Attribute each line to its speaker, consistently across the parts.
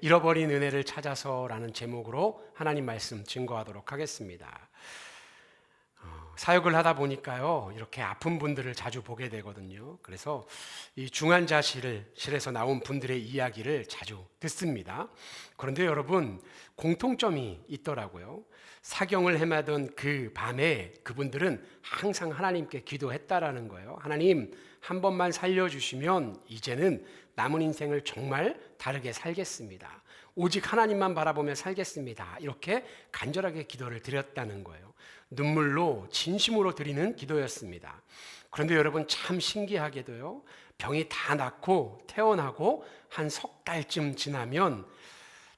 Speaker 1: 잃어버린 은혜를 찾아서라는 제목으로 하나님 말씀 증거하도록 하겠습니다. 사역을 하다 보니까요, 이렇게 아픈 분들을 자주 보게 되거든요. 그래서 이 중환자실에서 나온 분들의 이야기를 자주 듣습니다. 그런데 여러분, 공통점이 있더라고요. 사경을 헤매던 그 밤에 그분들은 항상 하나님께 기도했다라는 거예요. 하나님, 한 번만 살려주시면 이제는 남은 인생을 정말 다르게 살겠습니다. 오직 하나님만 바라보며 살겠습니다. 이렇게 간절하게 기도를 드렸다는 거예요. 눈물로 진심으로 드리는 기도였습니다. 그런데 여러분, 참 신기하게도요, 병이 다 낫고 퇴원하고 한 석 달쯤 지나면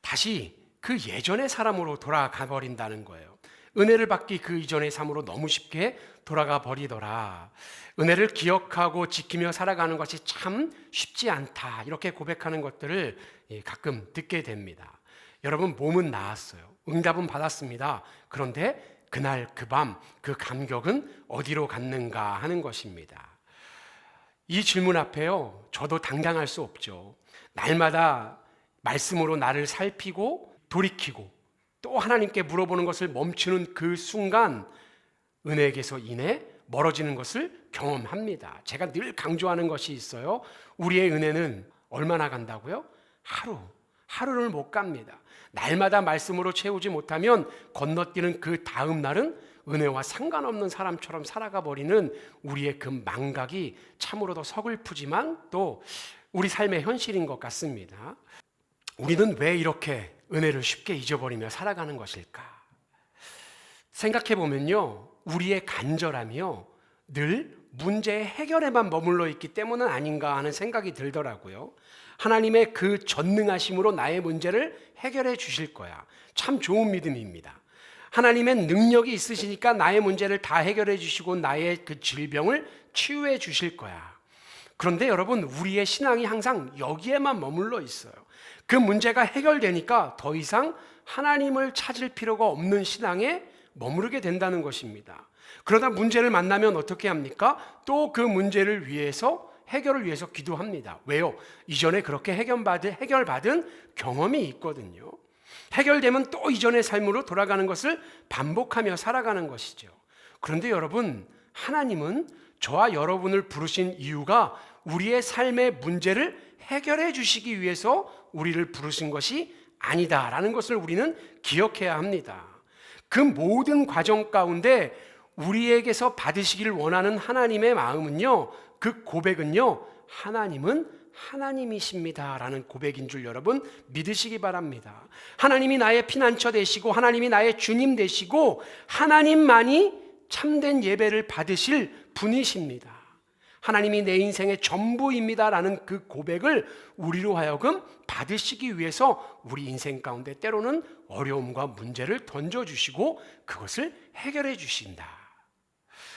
Speaker 1: 다시 그 예전의 사람으로 돌아가 버린다는 거예요. 은혜를 받기 그 이전의 삶으로 너무 쉽게 돌아가 버리더라. 은혜를 기억하고 지키며 살아가는 것이 참 쉽지 않다. 이렇게 고백하는 것들을 가끔 듣게 됩니다. 여러분, 몸은 나았어요. 응답은 받았습니다. 그런데 그날 그 밤 그 감격은 어디로 갔는가 하는 것입니다. 이 질문 앞에요, 저도 당당할 수 없죠. 날마다 말씀으로 나를 살피고 돌이키고 또 하나님께 물어보는 것을 멈추는 그 순간 은혜에게서 인해 멀어지는 것을 경험합니다. 제가 늘 강조하는 것이 있어요. 우리의 은혜는 얼마나 간다고요? 하루를 못 갑니다. 날마다 말씀으로 채우지 못하면 건너뛰는 그 다음 날은 은혜와 상관없는 사람처럼 살아가 버리는 우리의 그 망각이 참으로도 서글프지만 또 우리 삶의 현실인 것 같습니다. 우리는 왜 이렇게 은혜를 쉽게 잊어버리며 살아가는 것일까? 생각해 보면요, 우리의 간절함이요, 늘 문제의 해결에만 머물러 있기 때문은 아닌가 하는 생각이 들더라고요. 하나님의 그 전능하심으로 나의 문제를 해결해 주실 거야. 참 좋은 믿음입니다. 하나님의 능력이 있으시니까 나의 문제를 다 해결해 주시고 나의 그 질병을 치유해 주실 거야. 그런데 여러분, 우리의 신앙이 항상 여기에만 머물러 있어요. 그 문제가 해결되니까 더 이상 하나님을 찾을 필요가 없는 신앙에 머무르게 된다는 것입니다. 그러다 문제를 만나면 어떻게 합니까? 또 그 문제를 위해서, 해결을 위해서 기도합니다. 왜요? 이전에 그렇게 해결받은 경험이 있거든요. 해결되면 또 이전의 삶으로 돌아가는 것을 반복하며 살아가는 것이죠. 그런데 여러분, 하나님은 저와 여러분을 부르신 이유가 우리의 삶의 문제를 해결해 주시기 위해서 우리를 부르신 것이 아니다라는 것을 우리는 기억해야 합니다. 그 모든 과정 가운데 우리에게서 받으시기를 원하는 하나님의 마음은요, 그 고백은요, 하나님은 하나님이십니다라는 고백인 줄 여러분 믿으시기 바랍니다. 하나님이 나의 피난처 되시고 하나님이 나의 주님 되시고 하나님만이 참된 예배를 받으실 분이십니다. 하나님이 내 인생의 전부입니다라는 그 고백을 우리로 하여금 받으시기 위해서 우리 인생 가운데 때로는 어려움과 문제를 던져주시고 그것을 해결해 주신다.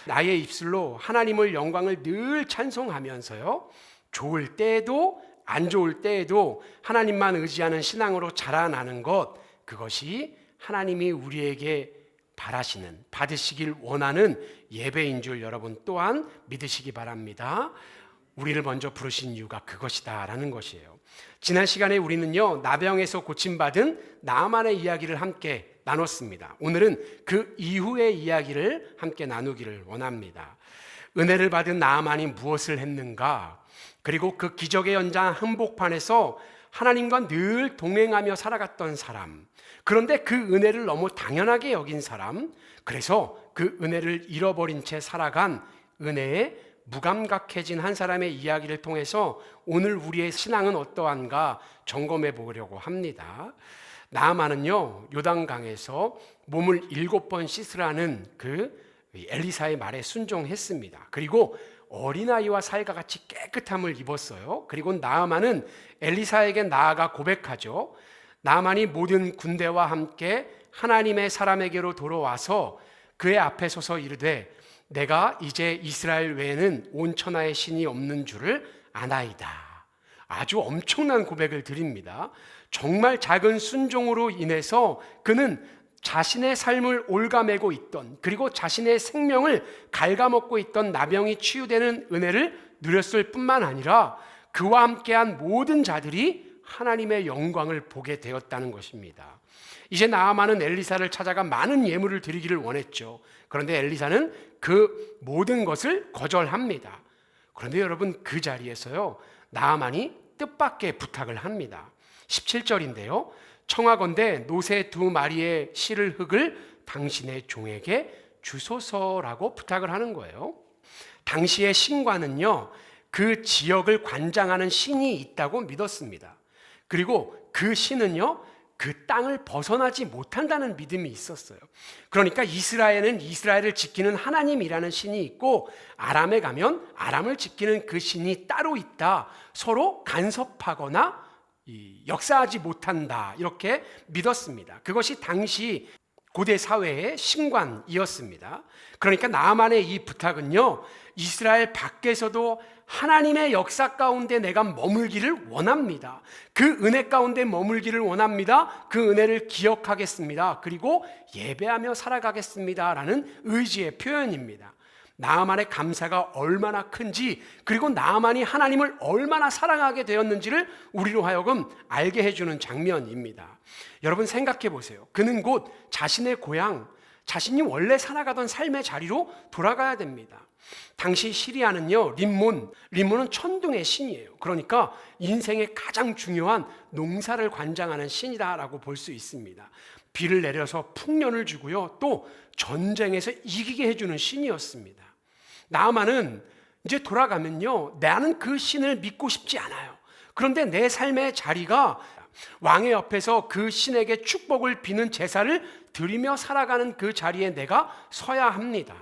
Speaker 1: 나의 입술로 하나님을 영광을 늘 찬송하면서요, 좋을 때에도 안 좋을 때에도 하나님만 의지하는 신앙으로 자라나는 것, 그것이 하나님이 우리에게 바라시는, 받으시길 원하는 예배인 줄 여러분 또한 믿으시기 바랍니다. 우리를 먼저 부르신 이유가 그것이다라는 것이에요. 지난 시간에 우리는요, 나병에서 고침받은 나아만의 이야기를 함께 나눴습니다. 오늘은 그 이후의 이야기를 함께 나누기를 원합니다. 은혜를 받은 나아만이 무엇을 했는가? 그리고 그 기적의 연장 한복판에서 하나님과 늘 동행하며 살아갔던 사람, 그런데 그 은혜를 너무 당연하게 여긴 사람, 그래서 그 은혜를 잃어버린 채 살아간 은혜에 무감각해진 한 사람의 이야기를 통해서 오늘 우리의 신앙은 어떠한가 점검해 보려고 합니다. 나아만은요, 요단강에서 몸을 7번 씻으라는 그 엘리사의 말에 순종했습니다. 그리고 어린아이와 사이가 같이 깨끗함을 입었어요. 그리고 나아만은 엘리사에게 나아가 고백하죠. 나아만이 모든 군대와 함께 하나님의 사람에게로 돌아와서 그의 앞에 서서 이르되 내가 이제 이스라엘 외에는 온 천하의 신이 없는 줄을 아나이다. 아주 엄청난 고백을 드립니다. 정말 작은 순종으로 인해서 그는 자신의 삶을 올가매고 있던, 그리고 자신의 생명을 갉아먹고 있던 나병이 치유되는 은혜를 누렸을 뿐만 아니라 그와 함께한 모든 자들이 하나님의 영광을 보게 되었다는 것입니다. 이제 나아만은 엘리사를 찾아가 많은 예물을 드리기를 원했죠. 그런데 엘리사는 그 모든 것을 거절합니다. 그런데 여러분, 그 자리에서요, 나아만이 뜻밖의 부탁을 합니다. 17절인데요. 청하건대 노새 2마리의 실을 흙을 당신의 종에게 주소서라고 부탁을 하는 거예요. 당시의 신관은요, 그 지역을 관장하는 신이 있다고 믿었습니다. 그리고 그 신은요, 그 땅을 벗어나지 못한다는 믿음이 있었어요. 그러니까 이스라엘은 이스라엘을 지키는 하나님이라는 신이 있고, 아람에 가면 아람을 지키는 그 신이 따로 있다. 서로 간섭하거나 역사하지 못한다. 이렇게 믿었습니다. 그것이 당시 고대 사회의 신관이었습니다. 그러니까 나아만의 이 부탁은요, 이스라엘 밖에서도 하나님의 역사 가운데 내가 머물기를 원합니다. 그 은혜 가운데 머물기를 원합니다. 그 은혜를 기억하겠습니다. 그리고 예배하며 살아가겠습니다. 라는 의지의 표현입니다. 나아만의 감사가 얼마나 큰지, 그리고 나아만이 하나님을 얼마나 사랑하게 되었는지를 우리로 하여금 알게 해주는 장면입니다. 여러분, 생각해 보세요. 그는 곧 자신의 고향, 자신이 원래 살아가던 삶의 자리로 돌아가야 됩니다. 당시 시리아는요, 림몬은 천둥의 신이에요. 그러니까 인생의 가장 중요한 농사를 관장하는 신이다라고 볼 수 있습니다. 비를 내려서 풍년을 주고요, 또 전쟁에서 이기게 해주는 신이었습니다. 나아만은 이제 돌아가면요, 나는 그 신을 믿고 싶지 않아요. 그런데 내 삶의 자리가 왕의 옆에서 그 신에게 축복을 비는 제사를 드리며 살아가는 그 자리에 내가 서야 합니다.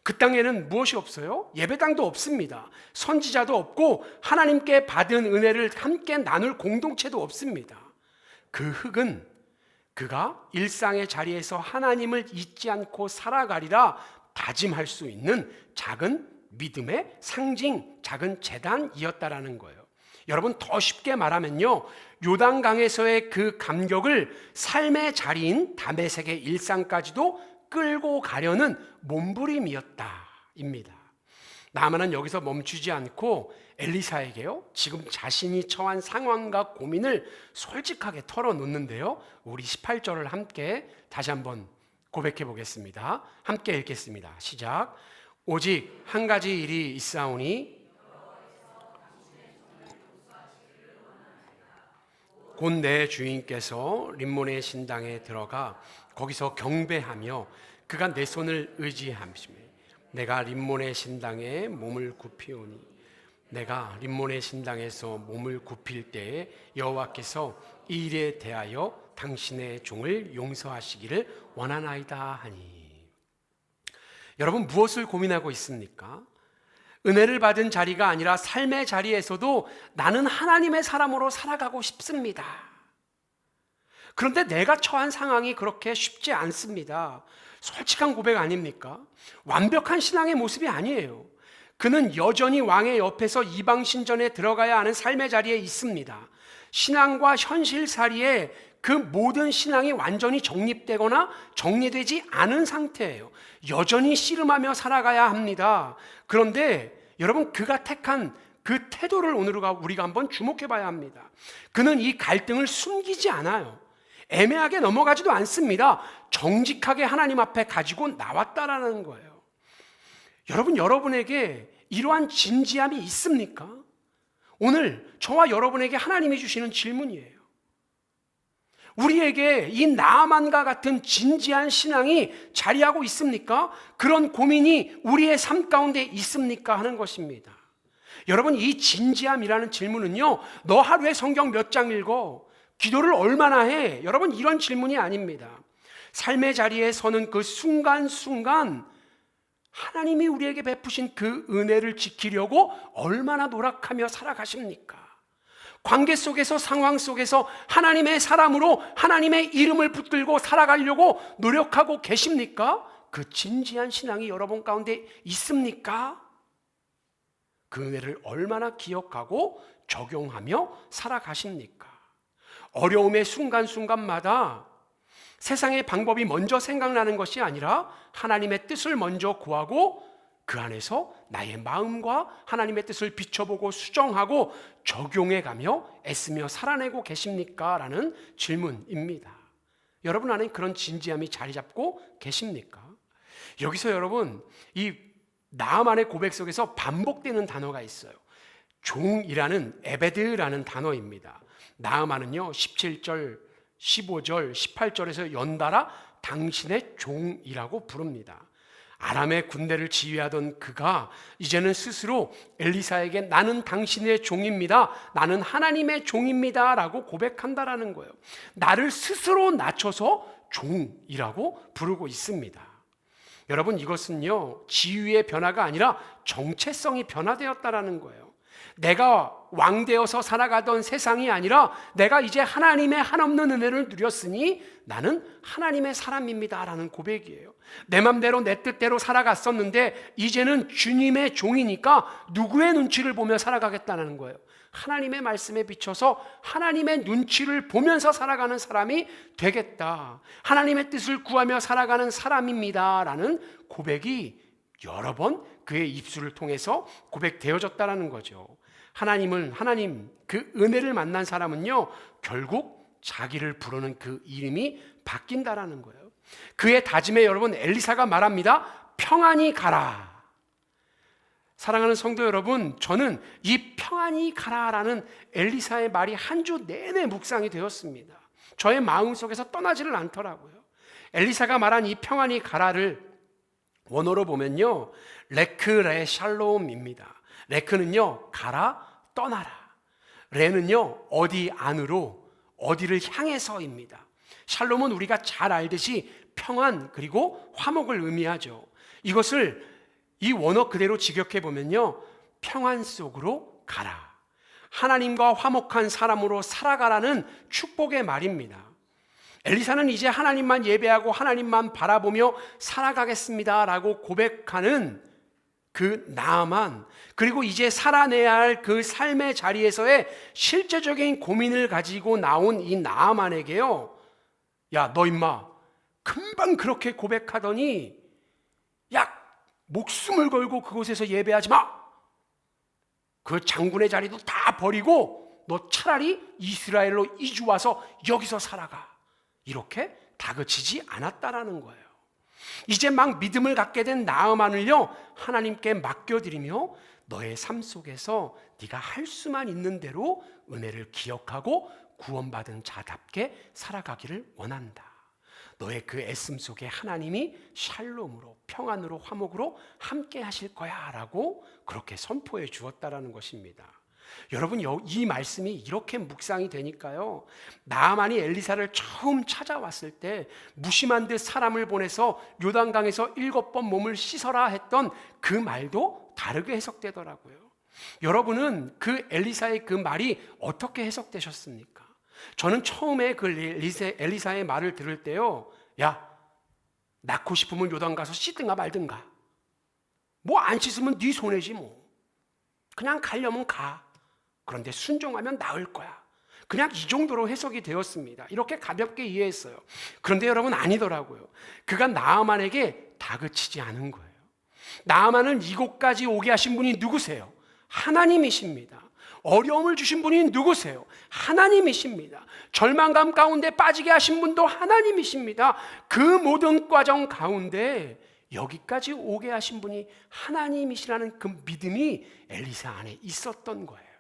Speaker 1: 그 땅에는 무엇이 없어요? 예배당도 없습니다. 선지자도 없고 하나님께 받은 은혜를 함께 나눌 공동체도 없습니다. 그 흙은 그가 일상의 자리에서 하나님을 잊지 않고 살아가리라 다짐할 수 있는 작은 믿음의 상징, 작은 제단이었다라는 거예요. 여러분, 더 쉽게 말하면요, 요단강에서의 그 감격을 삶의 자리인 다메섹의 일상까지도 끌고 가려는 몸부림이었다입니다. 나아만은 여기서 멈추지 않고 엘리사에게요, 지금 자신이 처한 상황과 고민을 솔직하게 털어놓는데요, 우리 18절을 함께 다시 한번 고백해 보겠습니다. 함께 읽겠습니다. 시작. 오직 한 가지 일이 있사오니 곧 내 주인께서 림몬의 신당에 들어가 거기서 경배하며 그가 내 손을 의지함이며 내가 림몬의 신당에 몸을 굽히오니 내가 림몬의 신당에서 몸을 굽힐 때에 여호와께서 이 일에 대하여 당신의 종을 용서하시기를 원하나이다 하니. 여러분, 무엇을 고민하고 있습니까? 은혜를 받은 자리가 아니라 삶의 자리에서도 나는 하나님의 사람으로 살아가고 싶습니다. 그런데 내가 처한 상황이 그렇게 쉽지 않습니다. 솔직한 고백 아닙니까? 완벽한 신앙의 모습이 아니에요. 그는 여전히 왕의 옆에서 이방 신전에 들어가야 하는 삶의 자리에 있습니다. 신앙과 현실살이에 그 모든 신앙이 완전히 정립되거나 정리되지 않은 상태예요. 여전히 씨름하며 살아가야 합니다. 그런데 여러분, 그가 택한 그 태도를 오늘 우리가 한번 주목해 봐야 합니다. 그는 이 갈등을 숨기지 않아요. 애매하게 넘어가지도 않습니다. 정직하게 하나님 앞에 가지고 나왔다라는 거예요. 여러분, 여러분에게 이러한 진지함이 있습니까? 오늘 저와 여러분에게 하나님이 주시는 질문이에요. 우리에게 이 나아만과 같은 진지한 신앙이 자리하고 있습니까? 그런 고민이 우리의 삶 가운데 있습니까? 하는 것입니다. 여러분, 이 진지함이라는 질문은요, 너 하루에 성경 몇 장 읽어? 기도를 얼마나 해? 여러분, 이런 질문이 아닙니다. 삶의 자리에 서는 그 순간순간 하나님이 우리에게 베푸신 그 은혜를 지키려고 얼마나 노력하며 살아가십니까? 관계 속에서, 상황 속에서 하나님의 사람으로 하나님의 이름을 붙들고 살아가려고 노력하고 계십니까? 그 진지한 신앙이 여러분 가운데 있습니까? 그 은혜를 얼마나 기억하고 적용하며 살아가십니까? 어려움의 순간순간마다 세상의 방법이 먼저 생각나는 것이 아니라 하나님의 뜻을 먼저 구하고 그 안에서 나의 마음과 하나님의 뜻을 비춰보고 수정하고 적용해가며 애쓰며 살아내고 계십니까? 라는 질문입니다. 여러분 안에 그런 진지함이 자리 잡고 계십니까? 여기서 여러분, 이 나아만의 고백 속에서 반복되는 단어가 있어요. 종이라는 에베드라는 단어입니다. 나아만은요 17절, 15절, 18절에서 연달아 당신의 종이라고 부릅니다. 아람의 군대를 지휘하던 그가 이제는 스스로 엘리사에게 나는 당신의 종입니다, 나는 하나님의 종입니다 라고 고백한다라는 거예요. 나를 스스로 낮춰서 종이라고 부르고 있습니다. 여러분, 이것은요 지위의 변화가 아니라 정체성이 변화되었다라는 거예요. 내가 왕되어서 살아가던 세상이 아니라 내가 이제 하나님의 한없는 은혜를 누렸으니 나는 하나님의 사람입니다 라는 고백이에요. 내 맘대로 내 뜻대로 살아갔었는데 이제는 주님의 종이니까 누구의 눈치를 보며 살아가겠다는 거예요. 하나님의 말씀에 비춰서 하나님의 눈치를 보면서 살아가는 사람이 되겠다, 하나님의 뜻을 구하며 살아가는 사람입니다 라는 고백이 여러 번 그의 입술을 통해서 고백되어졌다는 거죠. 하나님 그 은혜를 만난 사람은요 결국 자기를 부르는 그 이름이 바뀐다라는 거예요. 그의 다짐에 여러분 엘리사가 말합니다. 평안히 가라. 사랑하는 성도 여러분, 저는 이 평안히 가라라는 엘리사의 말이 한 주 내내 묵상이 되었습니다. 저의 마음속에서 떠나지를 않더라고요. 엘리사가 말한 이 평안히 가라를 원어로 보면요 레크 레 샬롬입니다. 레크는요 가라, 떠나라. 레는요 어디 안으로, 어디를 향해서입니다. 샬롬은 우리가 잘 알듯이 평안 그리고 화목을 의미하죠. 이것을 이 원어 그대로 직역해 보면요 평안 속으로 가라, 하나님과 화목한 사람으로 살아가라는 축복의 말입니다. 엘리사는 이제 하나님만 예배하고 하나님만 바라보며 살아가겠습니다 라고 고백하는 그 나아만, 그리고 이제 살아내야 할 그 삶의 자리에서의 실제적인 고민을 가지고 나온 이 나아만에게요, 야 너 임마 금방 그렇게 고백하더니 야 목숨을 걸고 그곳에서 예배하지 마, 그 장군의 자리도 다 버리고 너 차라리 이스라엘로 이주 와서 여기서 살아가, 이렇게 다그치지 않았다라는 거예요. 이제 막 믿음을 갖게 된 나아만을요 하나님께 맡겨드리며 너의 삶 속에서 네가 할 수만 있는 대로 은혜를 기억하고 구원받은 자답게 살아가기를 원한다. 너의 그 애씀 속에 하나님이 샬롬으로, 평안으로, 화목으로 함께 하실 거야 라고 그렇게 선포해 주었다라는 것입니다. 여러분, 이 말씀이 이렇게 묵상이 되니까요 나아만이 엘리사를 처음 찾아왔을 때 무심한 듯 사람을 보내서 요단강에서 7번 몸을 씻어라 했던 그 말도 다르게 해석되더라고요. 여러분은 그 엘리사의 그 말이 어떻게 해석되셨습니까? 저는 처음에 그 엘리사의 말을 들을 때요, 야 낳고 싶으면 요단 가서 씻든가 말든가, 뭐 안 씻으면 네 손해지, 뭐 그냥 가려면 가, 그런데 순종하면 나을 거야, 그냥 이 정도로 해석이 되었습니다. 이렇게 가볍게 이해했어요. 그런데 여러분 아니더라고요. 그가 나아만에게 다그치지 않은 거예요. 나아만을 이곳까지 오게 하신 분이 누구세요? 하나님이십니다. 어려움을 주신 분이 누구세요? 하나님이십니다. 절망감 가운데 빠지게 하신 분도 하나님이십니다. 그 모든 과정 가운데 여기까지 오게 하신 분이 하나님이시라는 그 믿음이 엘리사 안에 있었던 거예요.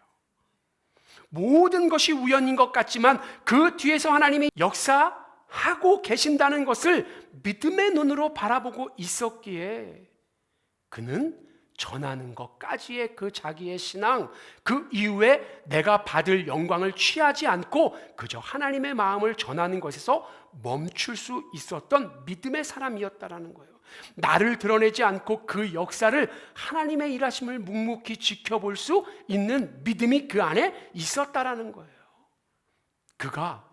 Speaker 1: 모든 것이 우연인 것 같지만 그 뒤에서 하나님이 역사하고 계신다는 것을 믿음의 눈으로 바라보고 있었기에 그는 전하는 것까지의 그 자기의 신앙, 그 이후에 내가 받을 영광을 취하지 않고 그저 하나님의 마음을 전하는 것에서 멈출 수 있었던 믿음의 사람이었다라는 거예요. 나를 드러내지 않고 그 역사를 하나님의 일하심을 묵묵히 지켜볼 수 있는 믿음이 그 안에 있었다라는 거예요. 그가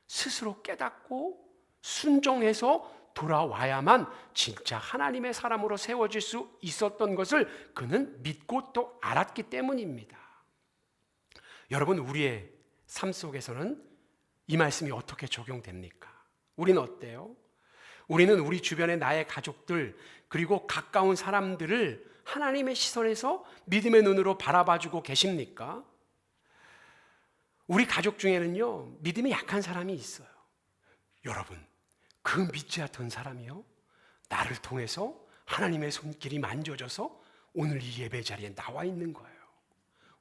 Speaker 1: 스스로 깨닫고 순종해서 돌아와야만 진짜 하나님의 사람으로 세워질 수 있었던 것을 그는 믿고 또 알았기 때문입니다. 여러분, 우리의 삶 속에서는 이 말씀이 어떻게 적용됩니까? 우리는 어때요? 우리는 우리 주변의 나의 가족들 그리고 가까운 사람들을 하나님의 시선에서 믿음의 눈으로 바라봐주고 계십니까? 우리 가족 중에는요, 믿음이 약한 사람이 있어요. 여러분, 그 믿지 않던 사람이요, 나를 통해서 하나님의 손길이 만져져서 오늘 이 예배 자리에 나와 있는 거예요.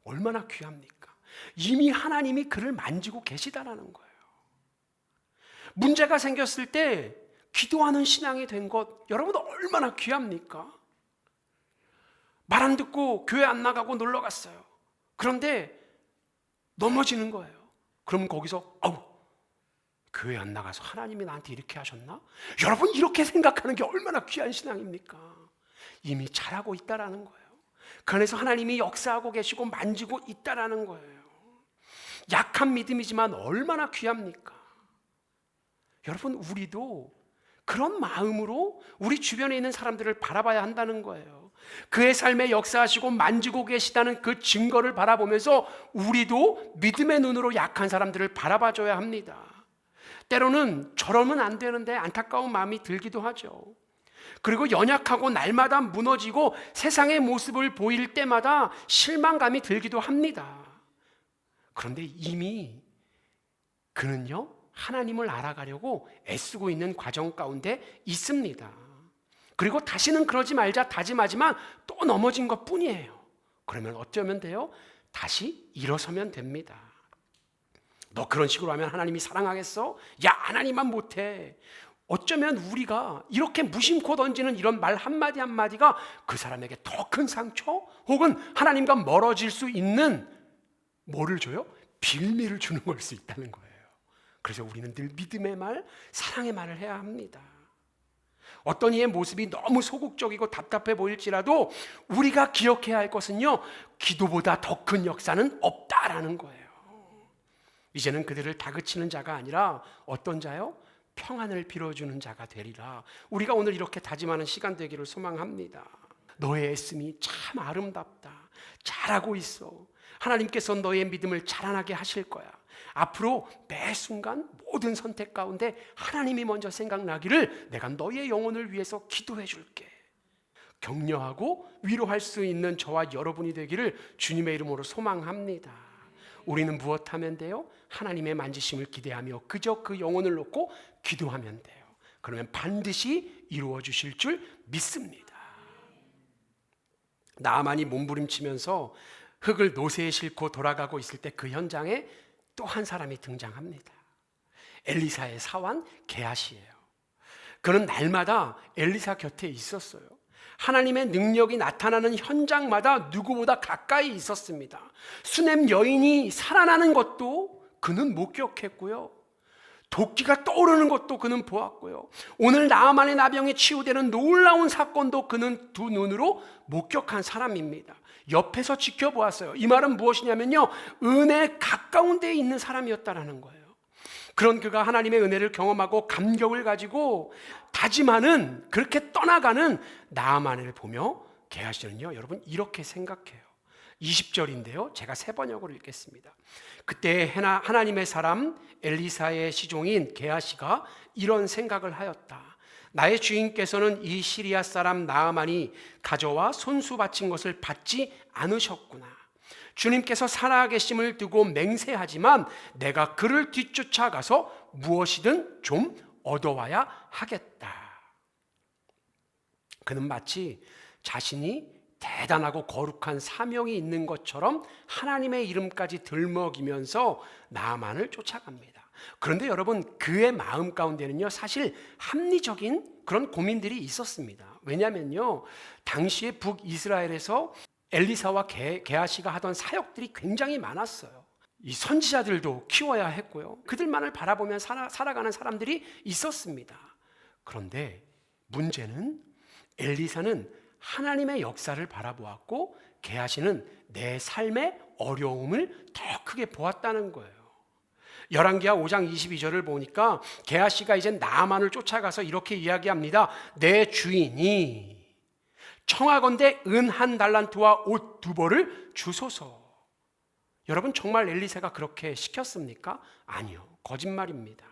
Speaker 1: 얼마나 귀합니까? 이미 하나님이 그를 만지고 계시다라는 거예요. 문제가 생겼을 때 기도하는 신앙이 된 것, 여러분 얼마나 귀합니까? 말 안 듣고 교회 안 나가고 놀러 갔어요. 그런데 넘어지는 거예요. 그럼 거기서 교회 안 나가서 하나님이 나한테 이렇게 하셨나? 여러분, 이렇게 생각하는 게 얼마나 귀한 신앙입니까? 이미 잘하고 있다라는 거예요. 그 안에서 하나님이 역사하고 계시고 만지고 있다라는 거예요. 약한 믿음이지만 얼마나 귀합니까? 여러분, 우리도 그런 마음으로 우리 주변에 있는 사람들을 바라봐야 한다는 거예요. 그의 삶에 역사하시고 만지고 계시다는 그 증거를 바라보면서 우리도 믿음의 눈으로 약한 사람들을 바라봐줘야 합니다. 때로는 저러면 안 되는데 안타까운 마음이 들기도 하죠. 그리고 연약하고 날마다 무너지고 세상의 모습을 보일 때마다 실망감이 들기도 합니다. 그런데 이미 그는요, 하나님을 알아가려고 애쓰고 있는 과정 가운데 있습니다. 그리고 다시는 그러지 말자 다짐하지만 또 넘어진 것 뿐이에요. 그러면 어쩌면 돼요? 다시 일어서면 됩니다. 너 그런 식으로 하면 하나님이 사랑하겠어? 야, 하나님만 못해. 어쩌면 우리가 이렇게 무심코 던지는 이런 말 한마디 한마디가 그 사람에게 더 큰 상처 혹은 하나님과 멀어질 수 있는 뭐를 줘요? 빌미를 주는 걸 수 있다는 거예요. 그래서 우리는 늘 믿음의 말, 사랑의 말을 해야 합니다. 어떤 이의 모습이 너무 소극적이고 답답해 보일지라도 우리가 기억해야 할 것은요, 기도보다 더 큰 역사는 없다라는 거예요. 이제는 그들을 다그치는 자가 아니라 어떤 자요? 평안을 빌어주는 자가 되리라. 우리가 오늘 이렇게 다짐하는 시간 되기를 소망합니다. 너의 애씀이 참 아름답다. 잘하고 있어. 하나님께서 너의 믿음을 자라나게 하실 거야. 앞으로 매 순간 모든 선택 가운데 하나님이 먼저 생각나기를 내가 너의 영혼을 위해서 기도해 줄게. 격려하고 위로할 수 있는 저와 여러분이 되기를 주님의 이름으로 소망합니다. 우리는 무엇하면 돼요? 하나님의 만지심을 기대하며 그저 그 영혼을 놓고 기도하면 돼요. 그러면 반드시 이루어 주실 줄 믿습니다. 나아만이 몸부림치면서 흙을 노새에 싣고 돌아가고 있을 때 그 현장에 또 한 사람이 등장합니다. 엘리사의 사환 게하시예요. 그는 날마다 엘리사 곁에 있었어요. 하나님의 능력이 나타나는 현장마다 누구보다 가까이 있었습니다. 수넴 여인이 살아나는 것도 그는 목격했고요. 도끼가 떠오르는 것도 그는 보았고요. 오늘 나아만의 나병이 치유되는 놀라운 사건도 그는 두 눈으로 목격한 사람입니다. 옆에서 지켜보았어요. 이 말은 무엇이냐면요, 은혜 가까운 데에 있는 사람이었다라는 거예요. 그런 그가 하나님의 은혜를 경험하고 감격을 가지고 다짐하는, 그렇게 떠나가는 나아만을 보며 게하시는요, 여러분 이렇게 생각해요. 20절인데요, 제가 세 번역으로 읽겠습니다. 그때 하나님의 사람 엘리사의 시종인 게하시가 이런 생각을 하였다. 나의 주인께서는 이 시리아 사람 나아만이 가져와 손수 바친 것을 받지 않으셨구나. 주님께서 살아계심을 두고 맹세하지만 내가 그를 뒤쫓아가서 무엇이든 좀 얻어와야 하겠다. 그는 마치 자신이 대단하고 거룩한 사명이 있는 것처럼 하나님의 이름까지 들먹이면서 나아만을 쫓아갑니다. 그런데 여러분, 그의 마음 가운데는요, 사실 합리적인 그런 고민들이 있었습니다. 왜냐하면요, 당시에 북이스라엘에서 엘리사와 게하시가 하던 사역들이 굉장히 많았어요. 이 선지자들도 키워야 했고요. 그들만을 바라보면 살아가는 사람들이 있었습니다. 그런데 문제는 엘리사는 하나님의 역사를 바라보았고 게하시는 내 삶의 어려움을 더 크게 보았다는 거예요. 열왕기하 5장 22절을 보니까 게하시가 이제 나아만을 쫓아가서 이렇게 이야기합니다. 내 주인이 청하건대 은 1달란트와 옷 2벌을 주소서. 여러분, 정말 엘리사가 그렇게 시켰습니까? 아니요, 거짓말입니다.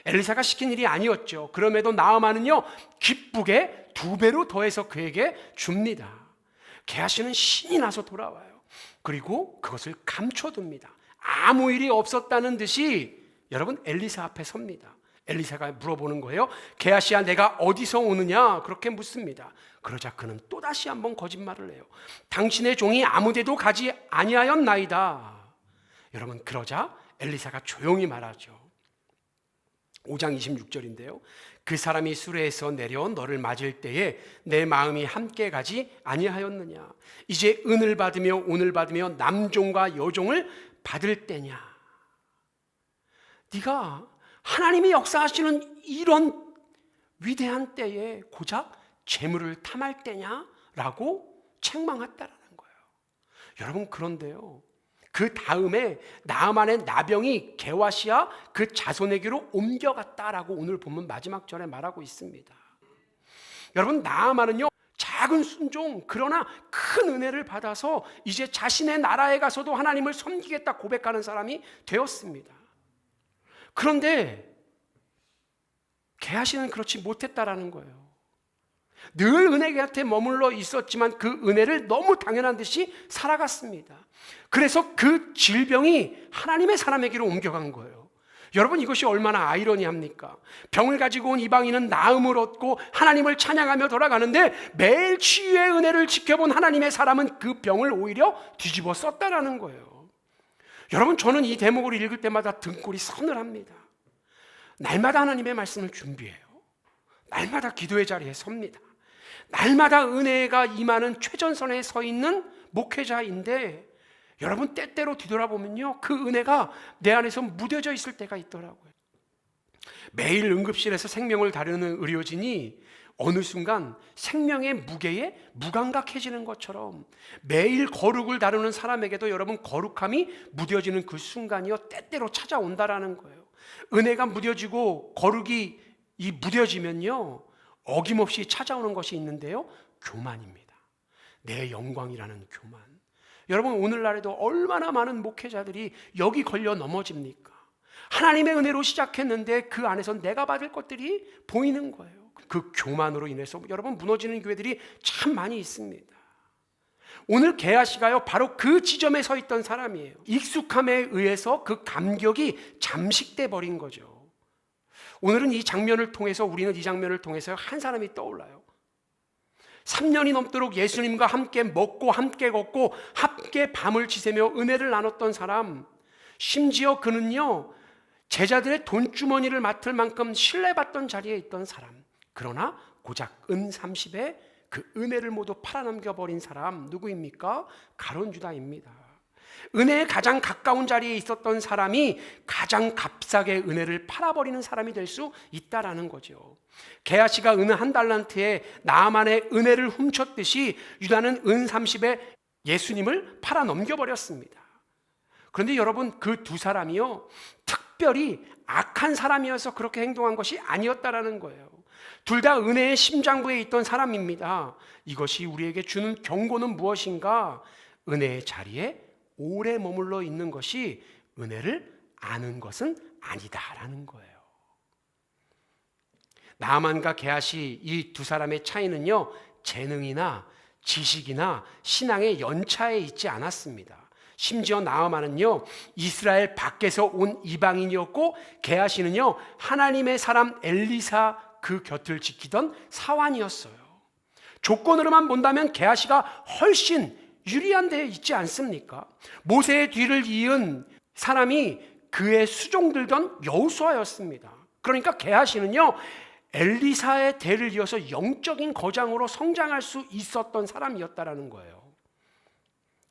Speaker 1: 엘리사가 시킨 일이 아니었죠. 그럼에도 나아만은요, 기쁘게 2배로 더해서 그에게 줍니다. 게하시는 신이 나서 돌아와요. 그리고 그것을 감춰둡니다. 아무 일이 없었다는 듯이 여러분 엘리사 앞에 섭니다. 엘리사가 물어보는 거예요. 게하시야, 내가 어디서 오느냐? 그렇게 묻습니다. 그러자 그는 또다시 한번 거짓말을 해요. 당신의 종이 아무데도 가지 아니하였나이다. 여러분, 그러자 엘리사가 조용히 말하죠. 5장 26절인데요. 그 사람이 수레에서 내려 너를 맞을 때에 내 마음이 함께 가지 아니하였느냐? 이제 은을 받으며 온을 받으며 남종과 여종을 받을 때냐? 네가 하나님이 역사하시는 이런 위대한 때에 고작 재물을 탐할 때냐라고 책망했다라는 거예요. 여러분, 그런데요, 그 다음에 나아만의 나병이 게하시야 그 자손에게로 옮겨갔다라고 오늘 본문 마지막 절에 말하고 있습니다. 여러분, 나아만은요, 작은 순종, 그러나 큰 은혜를 받아서 이제 자신의 나라에 가서도 하나님을 섬기겠다 고백하는 사람이 되었습니다. 그런데 게하시는 그렇지 못했다라는 거예요. 늘 은혜 곁에 머물러 있었지만 그 은혜를 너무 당연한 듯이 살아갔습니다. 그래서 그 질병이 하나님의 사람에게로 옮겨간 거예요. 여러분, 이것이 얼마나 아이러니합니까? 병을 가지고 온 이방인은 나음을 얻고 하나님을 찬양하며 돌아가는데 매일 치유의 은혜를 지켜본 하나님의 사람은 그 병을 오히려 뒤집어 썼다라는 거예요. 여러분, 저는 이 대목을 읽을 때마다 등골이 서늘합니다. 날마다 하나님의 말씀을 준비해요. 날마다 기도의 자리에 섭니다. 날마다 은혜가 임하는 최전선에 서 있는 목회자인데 여러분, 때때로 뒤돌아보면요, 그 은혜가 내 안에서 무뎌져 있을 때가 있더라고요. 매일 응급실에서 생명을 다루는 의료진이 어느 순간 생명의 무게에 무감각해지는 것처럼 매일 거룩을 다루는 사람에게도 여러분, 거룩함이 무뎌지는 그 순간이요, 때때로 찾아온다라는 거예요. 은혜가 무뎌지고 거룩이 무뎌지면요, 어김없이 찾아오는 것이 있는데요, 교만입니다. 내 영광이라는 교만. 여러분, 오늘날에도 얼마나 많은 목회자들이 여기 걸려 넘어집니까? 하나님의 은혜로 시작했는데 그 안에서 내가 받을 것들이 보이는 거예요. 그 교만으로 인해서 여러분, 무너지는 교회들이 참 많이 있습니다. 오늘 게하시가요, 바로 그 지점에 서 있던 사람이에요. 익숙함에 의해서 그 감격이 잠식돼 버린 거죠. 오늘은 이 장면을 통해서, 우리는 이 장면을 통해서 한 사람이 떠올라요. 3년이 넘도록 예수님과 함께 먹고 함께 걷고 함께 밤을 지새며 은혜를 나눴던 사람, 심지어 그는요, 제자들의 돈주머니를 맡을 만큼 신뢰받던 자리에 있던 사람, 그러나 고작 은 30에 그 은혜를 모두 팔아넘겨버린 사람, 누구입니까? 가룟 유다입니다. 은혜에 가장 가까운 자리에 있었던 사람이 가장 값싸게 은혜를 팔아버리는 사람이 될 수 있다라는 거죠. 게하시가 은 한 달란트에 나아만의 은혜를 훔쳤듯이 유다는 은 30에 예수님을 팔아넘겨버렸습니다. 그런데 여러분, 그 두 사람이요, 특별히 악한 사람이어서 그렇게 행동한 것이 아니었다라는 거예요. 둘 다 은혜의 심장부에 있던 사람입니다. 이것이 우리에게 주는 경고는 무엇인가? 은혜의 자리에 오래 머물러 있는 것이 은혜를 아는 것은 아니다라는 거예요. 나아만과 게하시, 이 두 사람의 차이는요, 재능이나 지식이나 신앙의 연차에 있지 않았습니다. 심지어 나아만은요, 이스라엘 밖에서 온 이방인이었고 게하시는요, 하나님의 사람 엘리사 그 곁을 지키던 사환이었어요. 조건으로만 본다면 게하시가 훨씬 유리한 데 있지 않습니까? 모세의 뒤를 이은 사람이 그의 수종들던 여호수아였습니다. 그러니까 게하시는요, 엘리사의 대를 이어서 영적인 거장으로 성장할 수 있었던 사람이었다라는 거예요.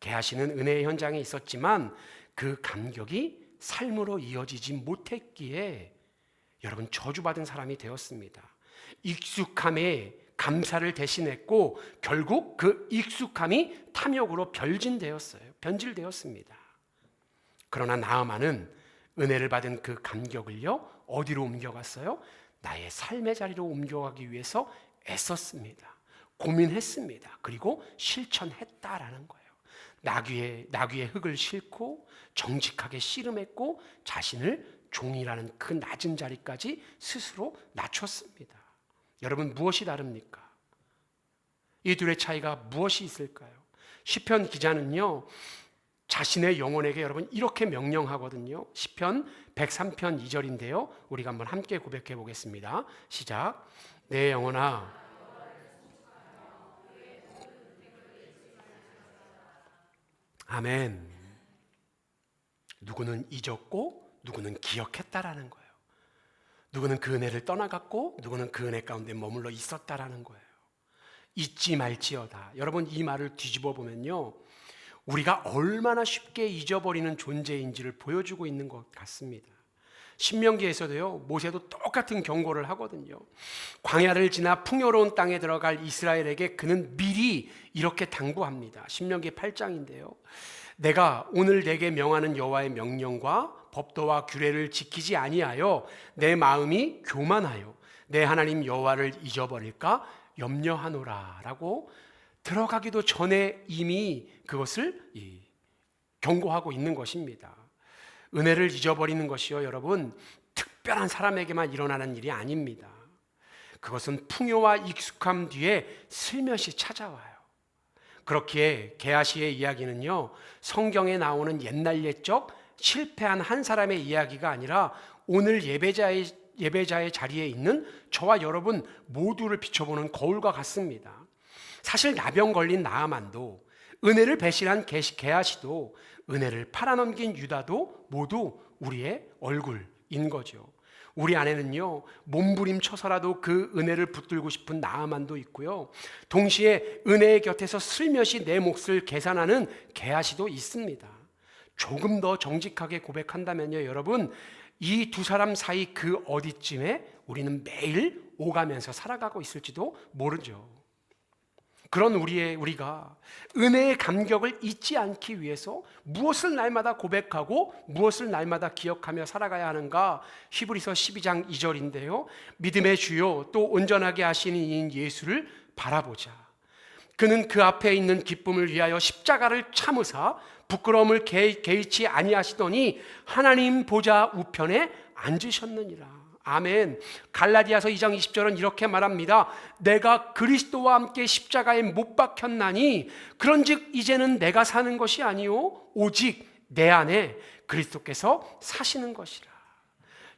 Speaker 1: 게하시는 은혜의 현장에 있었지만 그 감격이 삶으로 이어지지 못했기에 여러분, 저주받은 사람이 되었습니다. 익숙함에 감사를 대신했고 결국 그 익숙함이 탐욕으로 변질되었습니다. 그러나 나아만은 은혜를 받은 그 감격을요, 어디로 옮겨갔어요? 나의 삶의 자리로 옮겨가기 위해서 애썼습니다. 고민했습니다. 그리고 실천했다라는 거예요. 나귀의 흙을 싣고 정직하게 씨름했고 자신을 종이라는 그 낮은 자리까지 스스로 낮췄습니다. 여러분, 무엇이 다릅니까? 이 둘의 차이가 무엇이 있을까요? 시편 기자는요, 자신의 영혼에게 여러분 이렇게 명령하거든요. 시편 103편 2절인데요. 우리가 한번 함께 고백해 보겠습니다. 시작. 내 영혼아. 아멘. 누구는 잊었고 누구는 기억했다라는 거예요. 누구는 그 은혜를 떠나갔고 누구는 그 은혜 가운데 머물러 있었다라는 거예요. 잊지 말지어다. 여러분, 이 말을 뒤집어 보면요, 우리가 얼마나 쉽게 잊어버리는 존재인지를 보여주고 있는 것 같습니다. 신명기에서도요, 모세도 똑같은 경고를 하거든요. 광야를 지나 풍요로운 땅에 들어갈 이스라엘에게 그는 미리 이렇게 당부합니다. 신명기 8장인데요. 내가 오늘 내게 명하는 여호와의 명령과 법도와 규례를 지키지 아니하여 내 마음이 교만하여 내 하나님 여호와를 잊어버릴까 염려하노라 라고 들어가기도 전에 이미 그것을 경고하고 있는 것입니다. 은혜를 잊어버리는 것이요, 여러분, 특별한 사람에게만 일어나는 일이 아닙니다. 그것은 풍요와 익숙함 뒤에 슬며시 찾아와요. 그렇기에 게하시의 이야기는요, 성경에 나오는 옛날 옛적 실패한 한 사람의 이야기가 아니라 오늘 예배자의 자리에 있는 저와 여러분 모두를 비춰보는 거울과 같습니다. 사실 나병 걸린 나아만도, 은혜를 배신한 게하시도, 은혜를 팔아넘긴 유다도 모두 우리의 얼굴인 거죠. 우리 안에는요, 몸부림쳐서라도 그 은혜를 붙들고 싶은 나아만도 있고요, 동시에 은혜의 곁에서 슬며시 내 몫을 계산하는 게하시도 있습니다. 조금 더 정직하게 고백한다면요, 여러분, 이 두 사람 사이 그 어디쯤에 우리는 매일 오가면서 살아가고 있을지도 모르죠. 그런 우리가 은혜의 감격을 잊지 않기 위해서 무엇을 날마다 고백하고 무엇을 날마다 기억하며 살아가야 하는가? 히브리서 12장 2절인데요. 믿음의 주요 또 온전하게 하시는 이인 예수를 바라보자. 그는 그 앞에 있는 기쁨을 위하여 십자가를 참으사 부끄러움을 개의치 아니하시더니 하나님 보좌 우편에 앉으셨느니라. 아멘. 갈라디아서 2장 20절은 이렇게 말합니다. 내가 그리스도와 함께 십자가에 못 박혔나니 그런즉 이제는 내가 사는 것이 아니요 오직 내 안에 그리스도께서 사시는 것이라.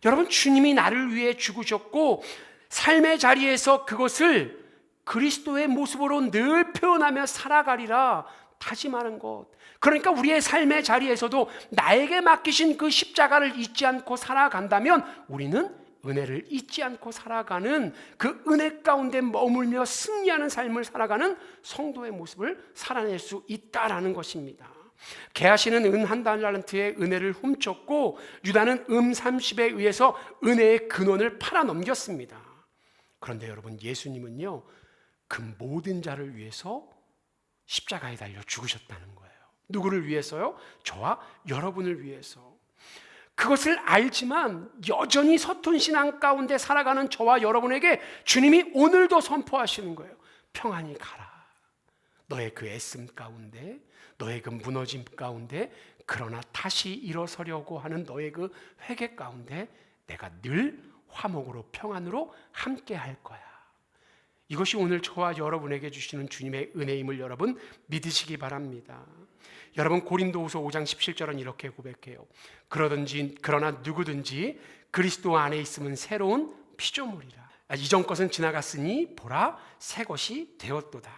Speaker 1: 여러분, 주님이 나를 위해 죽으셨고 삶의 자리에서 그것을 그리스도의 모습으로 늘 표현하며 살아가리라 다짐하는 것. 그러니까 우리의 삶의 자리에서도 나에게 맡기신 그 십자가를 잊지 않고 살아간다면 우리는 은혜를 잊지 않고 살아가는, 그 은혜 가운데 머물며 승리하는 삶을 살아가는 성도의 모습을 살아낼 수 있다라는 것입니다. 게하시는 은 한 달란트의 은혜를 훔쳤고 유다는 30에 의해서 은혜의 근원을 팔아넘겼습니다. 그런데 여러분, 예수님은요, 그 모든 자를 위해서 십자가에 달려 죽으셨다는 거예요. 누구를 위해서요? 저와 여러분을 위해서. 그것을 알지만 여전히 서툰 신앙 가운데 살아가는 저와 여러분에게 주님이 오늘도 선포하시는 거예요. 평안히 가라. 너의 그 애씀 가운데, 너의 그 무너짐 가운데, 그러나 다시 일어서려고 하는 너의 그 회개 가운데 내가 늘 화목으로 평안으로 함께 할 거야. 이것이 오늘 저와 여러분에게 주시는 주님의 은혜임을 여러분 믿으시기 바랍니다. 여러분, 고린도후서 5장 17절은 이렇게 고백해요. 그러나 누구든지 그리스도 안에 있으면 새로운 피조물이라. 이전 것은 지나갔으니 보라 새 것이 되었도다.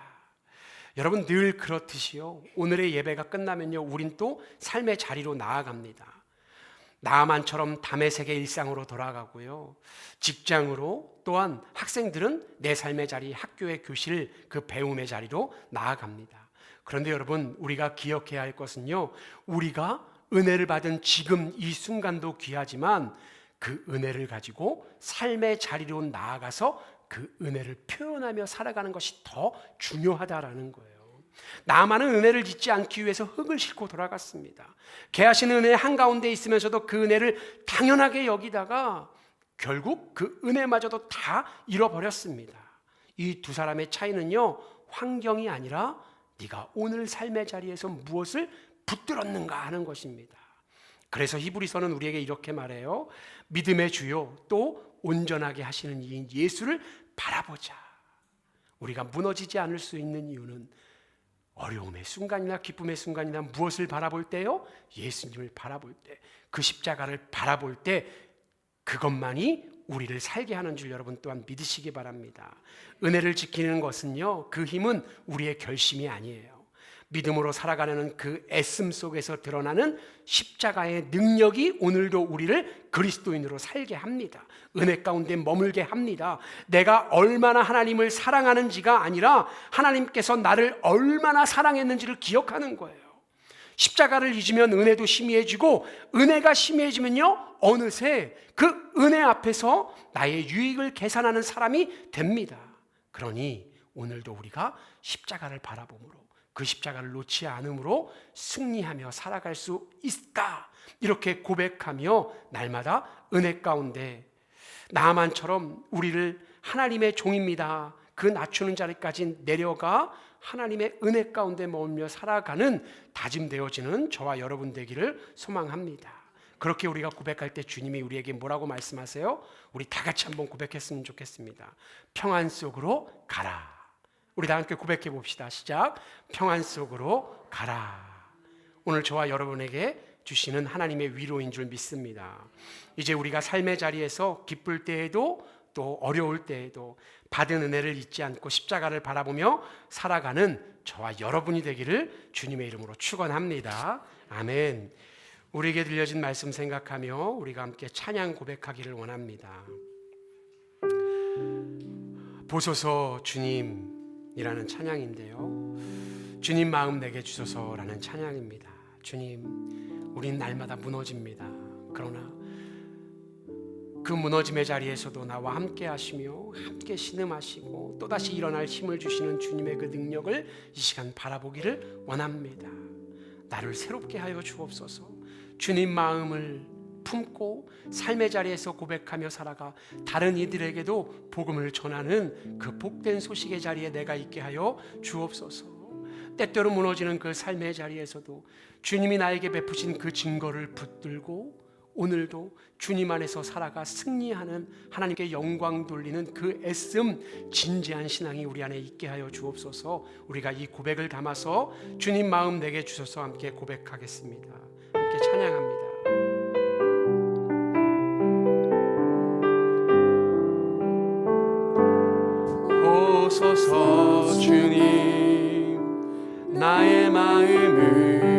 Speaker 1: 여러분, 늘 그렇듯이요, 오늘의 예배가 끝나면요, 우린 또 삶의 자리로 나아갑니다. 나아만처럼 다메섹의 일상으로 돌아가고요, 직장으로, 또한 학생들은 내 삶의 자리, 학교의 교실, 그 배움의 자리로 나아갑니다. 그런데 여러분, 우리가 기억해야 할 것은요, 우리가 은혜를 받은 지금 이 순간도 귀하지만 그 은혜를 가지고 삶의 자리로 나아가서 그 은혜를 표현하며 살아가는 것이 더 중요하다라는 거예요. 나만은 은혜를 잊지 않기 위해서 흙을 싣고 돌아갔습니다. 게하시는 은혜 한가운데 있으면서도 그 은혜를 당연하게 여기다가 결국 그 은혜마저도 다 잃어버렸습니다. 이 두 사람의 차이는요, 환경이 아니라 네가 오늘 삶의 자리에서 무엇을 붙들었는가 하는 것입니다. 그래서 히브리서는 우리에게 이렇게 말해요. 믿음의 주요 또 온전하게 하시는 이인 예수를 바라보자. 우리가 무너지지 않을 수 있는 이유는 어려움의 순간이나 기쁨의 순간이나 무엇을 바라볼 때요? 예수님을 바라볼 때, 그 십자가를 바라볼 때 그것만이 우리를 살게 하는 줄 여러분 또한 믿으시기 바랍니다. 은혜를 지키는 것은요, 그 힘은 우리의 결심이 아니에요. 믿음으로 살아가는 그 애씀 속에서 드러나는 십자가의 능력이 오늘도 우리를 그리스도인으로 살게 합니다. 은혜 가운데 머물게 합니다. 내가 얼마나 하나님을 사랑하는지가 아니라 하나님께서 나를 얼마나 사랑했는지를 기억하는 거예요. 십자가를 잊으면 은혜도 희미해지고, 은혜가 희미해지면요, 어느새 그 은혜 앞에서 나의 유익을 계산하는 사람이 됩니다. 그러니 오늘도 우리가 십자가를 바라봄으로, 그 십자가를 놓지 않음으로 승리하며 살아갈 수 있다, 이렇게 고백하며 날마다 은혜 가운데 나아만처럼 우리를 하나님의 종입니다, 그 낮추는 자리까지 내려가 하나님의 은혜 가운데 머물며 살아가는 다짐되어지는 저와 여러분 되기를 소망합니다. 그렇게 우리가 고백할 때 주님이 우리에게 뭐라고 말씀하세요? 우리 다 같이 한번 고백했으면 좋겠습니다. 평안 속으로 가라. 우리 다 함께 고백해 봅시다. 시작. 평안 속으로 가라. 오늘 저와 여러분에게 주시는 하나님의 위로인 줄 믿습니다. 이제 우리가 삶의 자리에서 기쁠 때에도 또 어려울 때에도 받은 은혜를 잊지 않고 십자가를 바라보며 살아가는 저와 여러분이 되기를 주님의 이름으로 축원합니다. 아멘. 우리에게 들려진 말씀 생각하며 우리가 함께 찬양 고백하기를 원합니다. 보소서 주님이라는 찬양인데요, 주님 마음 내게 주소서라는 찬양입니다. 주님, 우린 날마다 무너집니다. 그러나 그 무너짐의 자리에서도 나와 함께 하시며 함께 신음하시고 또다시 일어날 힘을 주시는 주님의 그 능력을 이 시간 바라보기를 원합니다. 나를 새롭게 하여 주옵소서. 주님 마음을 품고 삶의 자리에서 고백하며 살아가 다른 이들에게도 복음을 전하는 그 복된 소식의 자리에 내가 있게 하여 주옵소서. 때때로 무너지는 그 삶의 자리에서도 주님이 나에게 베푸신 그 증거를 붙들고 오늘도 주님 안에서 살아가 승리하는, 하나님께 영광 돌리는 그 애씀, 진지한 신앙이 우리 안에 있게 하여 주옵소서. 우리가 이 고백을 담아서 주님 마음 내게 주소서 함께 고백하겠습니다. 함께 찬양합니다. 보소서 주님, 나의 마음을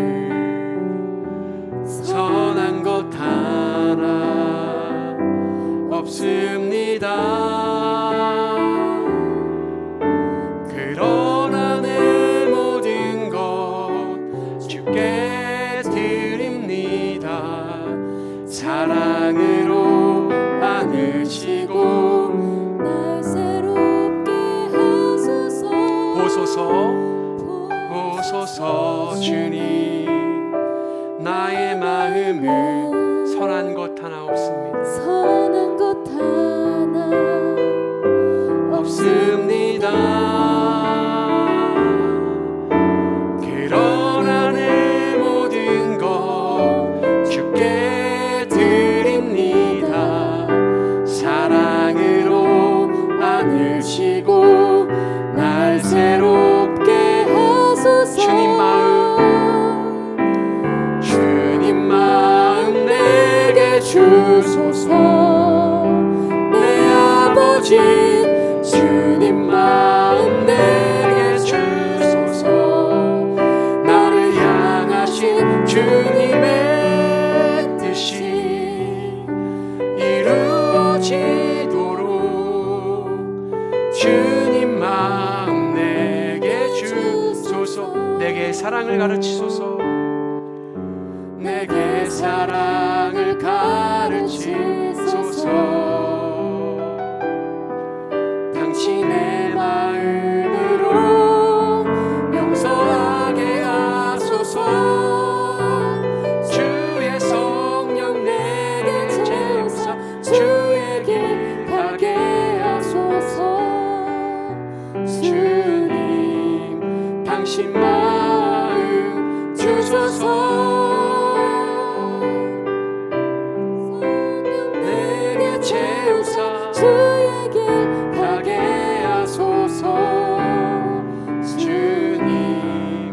Speaker 1: 선한 것 하나 없습니다. 그러나 내 모든 것 주께 드립니다. 사랑으로 안으시고
Speaker 2: 날 새롭게 하소서.
Speaker 1: 보소서 주님, 나의 마음을 선한 것 하나 없습니다.
Speaker 2: 선한 것 하나
Speaker 1: 없습니다. 그러나 내 모든 것 주께 드립니다. 사랑으로 안으시고 날 새롭게 하소서. 주님 마음 내게 주소서. 내 아버지 주님 마음 내게 주소서. 나를 향하신 주님의 뜻이 이루어지도록 주님 마음 내게 주소서. 내게 사랑을 가르치소서. 내게 사랑을 가르치소서. 당신의 마음으로 용서하게 하소서. 주의 성령 내게 채우사 주의 길 가게 하소서. 주님, 당신 마음 주소서.
Speaker 2: 주의 길
Speaker 1: 가게 하소서. 주님,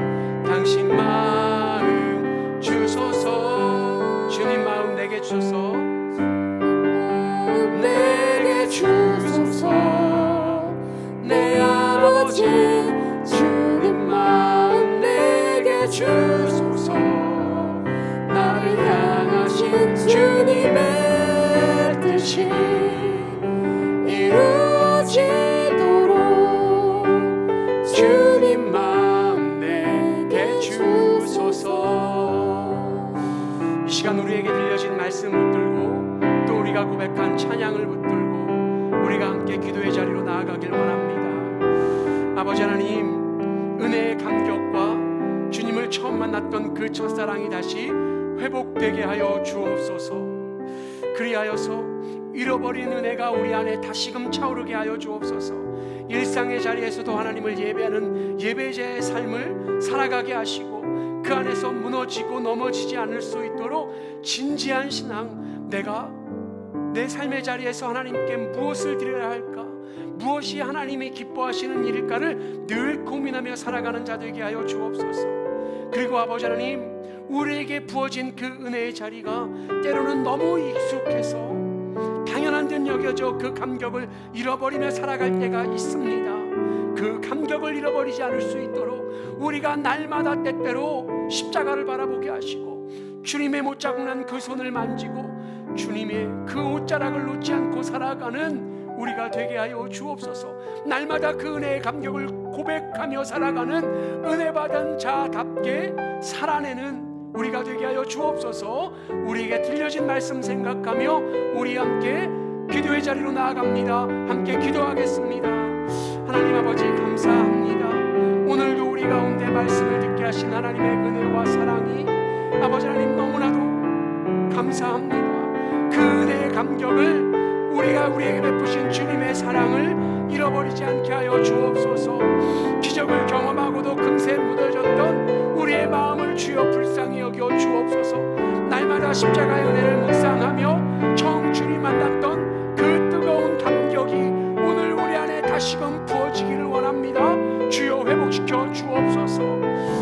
Speaker 1: 고백한 찬양을 붙들고 우리가 함께 기도의 자리로 나아가길 원합니다. 아버지 하나님, 은혜의 감격과 주님을 처음 만났던 그 첫사랑이 다시 회복되게 하여 주옵소서. 그리하여서 잃어버린 은혜가 우리 안에 다시금 차오르게 하여 주옵소서. 일상의 자리에서도 하나님을 예배하는 예배자의 삶을 살아가게 하시고 그 안에서 무너지고 넘어지지 않을 수 있도록 진지한 신앙, 내가 내 삶의 자리에서 하나님께 무엇을 드려야 할까, 무엇이 하나님이 기뻐하시는 일일까를 늘 고민하며 살아가는 자 되게 하여 주옵소서. 그리고 아버지 하나님, 우리에게 부어진 그 은혜의 자리가 때로는 너무 익숙해서 당연한 듯 여겨져 그 감격을 잃어버리며 살아갈 때가 있습니다. 그 감격을 잃어버리지 않을 수 있도록 우리가 날마다 때때로 십자가를 바라보게 하시고 주님의 못자국난 그 손을 만지고 주님의 그 옷자락을 놓지 않고 살아가는 우리가 되게 하여 주옵소서. 날마다 그 은혜의 감격을 고백하며 살아가는 은혜 받은 자답게 살아내는 우리가 되게 하여 주옵소서. 우리에게 들려진 말씀 생각하며 우리 함께 기도의 자리로 나아갑니다. 함께 기도하겠습니다. 하나님 아버지, 감사합니다. 오늘도 우리 가운데 말씀을 듣게 하신 하나님의 은혜와 사랑이 아버지 하나님 너무나도 감사합니다. 그 은혜의 감격을 우리가 우리에게 베푸신 주님의 사랑을 잃어버리지 않게 하여 주옵소서. 기적을 경험하고도 금세 무뎌졌던 우리의 마음을 주여 불쌍히 여겨 주옵소서. 날마다 십자가의 은혜를 묵상하며 처음 주님 만났던 그 뜨거운 감격이 오늘 우리 안에 다시금 부어지기를 원합니다. 주여 회복시켜 주옵소서.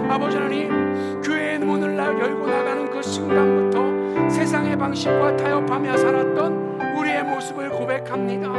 Speaker 1: 아버지 하나님, 교회의 문을 열고 나가는 그 순간부터 세상의 방식과 타협하며 살았던 우리의 모습을 고백합니다.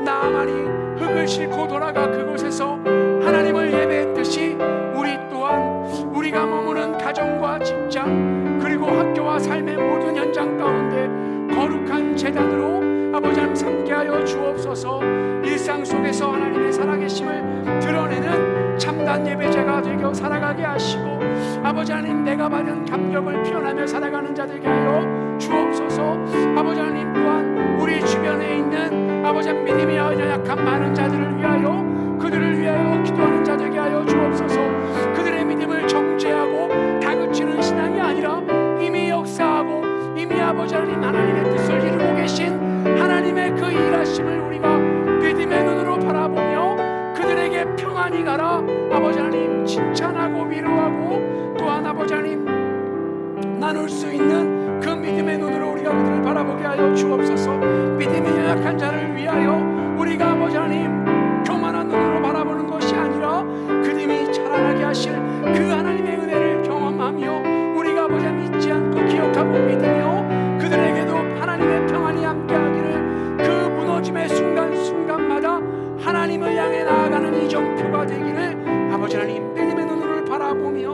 Speaker 1: 나만이 흙을 싣고 돌아가 그곳에서 하나님을 예배했듯이 우리 또한 우리가 머무는 가정과 직장 그리고 학교와 삶의 모든 현장 가운데 거룩한 제단으로 아버지 하나님 삼게 하여 주옵소서. 일상 속에서 하나님의 살아계심을 드러내는 참단 예배자가 되어 살아가게 하시고 아버지 하나님, 내가 받은 감격을 표현하며 살아가는 자 되게 하여 주옵소서. 아버지 하나님, 또한 우리 주변에 있는 아버지 하나님 믿음이 연약한 많은 자들을 위하여 그들을 위하여 기도하는 자 되게 하여 주옵소서. 그들의 믿음을 정죄하고 다그치는 신앙이 아니라 이미 역사하고 이미 아버지 하나님 하나님의 뜻을 이루고 계신 하나님의 그 일하심을 우리가 믿음의 눈으로 바라보며 그들에게 평안히 가라 아버지 하나님 칭찬하고 위로하고 또한 아버지 하나님 나눌 수 있는 그 믿음의 눈으로 우리가 그들을 바라보게 하여 주옵소서. 믿음이 연약한 자를 위하여 우리가 아버지 하나님 교만한 눈으로 바라보는 것이 아니라 그님이 자라나게 하실 그 하나님의 은혜를 경험하며 우리가 아버지 하나님 잊지 않고 기억하고 믿으며 그들에게도 하나님의 평안이 함께하기를 그 무너짐의 순간순간마다 하나님을 향해 나아가는 이정표가 되기를 아버지 하나님 믿음의 눈으로 바라보며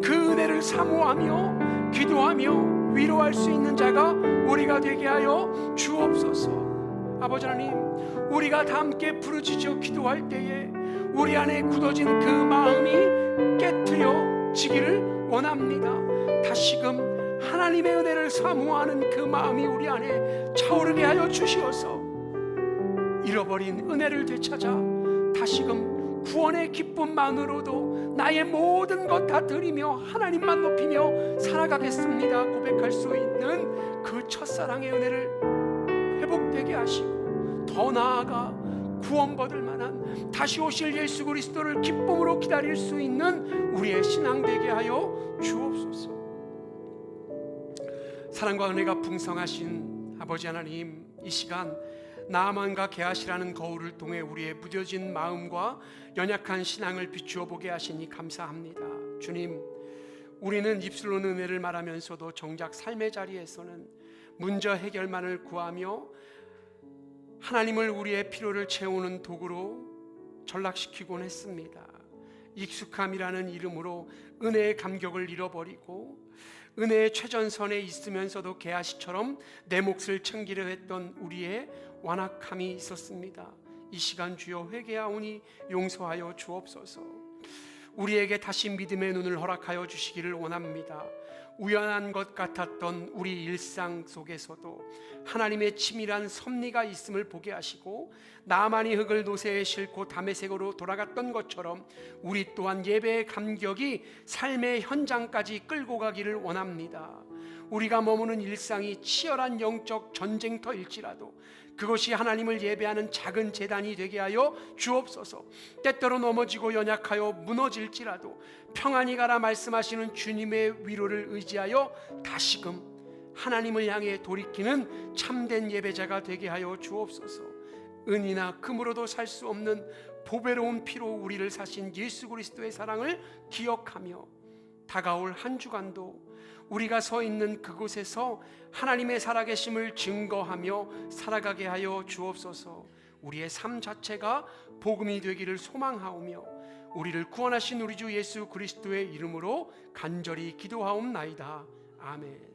Speaker 1: 그 은혜를 사모하며 기도하며 위로할 수 있는 자가 우리가 되게 하여 주옵소서. 아버지 하나님, 우리가 다 함께 부르짖어 기도할 때에 우리 안에 굳어진 그 마음이 깨트려지기를 원합니다. 다시금 하나님의 은혜를 사모하는 그 마음이 우리 안에 차오르게 하여 주시어서 잃어버린 은혜를 되찾아 다시금 구원의 기쁨만으로도 나의 모든 것 다 드리며 하나님만 높이며 살아가겠습니다 고백할 수 있는 그 첫사랑의 은혜를 회복되게 하시고 더 나아가 구원받을 만한 다시 오실 예수 그리스도를 기쁨으로 기다릴 수 있는 우리의 신앙 되게 하여 주옵소서. 사랑과 은혜가 풍성하신 아버지 하나님, 이 시간 나아만과 게하시라는 거울을 통해 우리의 무뎌진 마음과 연약한 신앙을 비추어 보게 하시니 감사합니다. 주님, 우리는 입술로는 은혜를 말하면서도 정작 삶의 자리에서는 문제 해결만을 구하며 하나님을 우리의 필요를 채우는 도구로 전락시키곤 했습니다. 익숙함이라는 이름으로 은혜의 감격을 잃어버리고 은혜의 최전선에 있으면서도 게하시처럼 내 몫을 챙기려 했던 우리의 완악함이 있었습니다. 이 시간 주여 회개하오니 용서하여 주옵소서. 우리에게 다시 믿음의 눈을 허락하여 주시기를 원합니다. 우연한 것 같았던 우리 일상 속에서도 하나님의 치밀한 섭리가 있음을 보게 하시고, 나만이 흙을 노새에 싣고 다메섹으로 돌아갔던 것처럼 우리 또한 예배의 감격이 삶의 현장까지 끌고 가기를 원합니다. 우리가 머무는 일상이 치열한 영적 전쟁터일지라도 그것이 하나님을 예배하는 작은 제단이 되게 하여 주옵소서. 때때로 넘어지고 연약하여 무너질지라도 평안히 가라 말씀하시는 주님의 위로를 의지하여 다시금 하나님을 향해 돌이키는 참된 예배자가 되게 하여 주옵소서. 은이나 금으로도 살 수 없는 보배로운 피로 우리를 사신 예수 그리스도의 사랑을 기억하며 다가올 한 주간도 우리가 서 있는 그곳에서 하나님의 살아계심을 증거하며 살아가게 하여 주옵소서. 우리의 삶 자체가 복음이 되기를 소망하오며 우리를 구원하신 우리 주 예수 그리스도의 이름으로 간절히 기도하옵나이다. 아멘.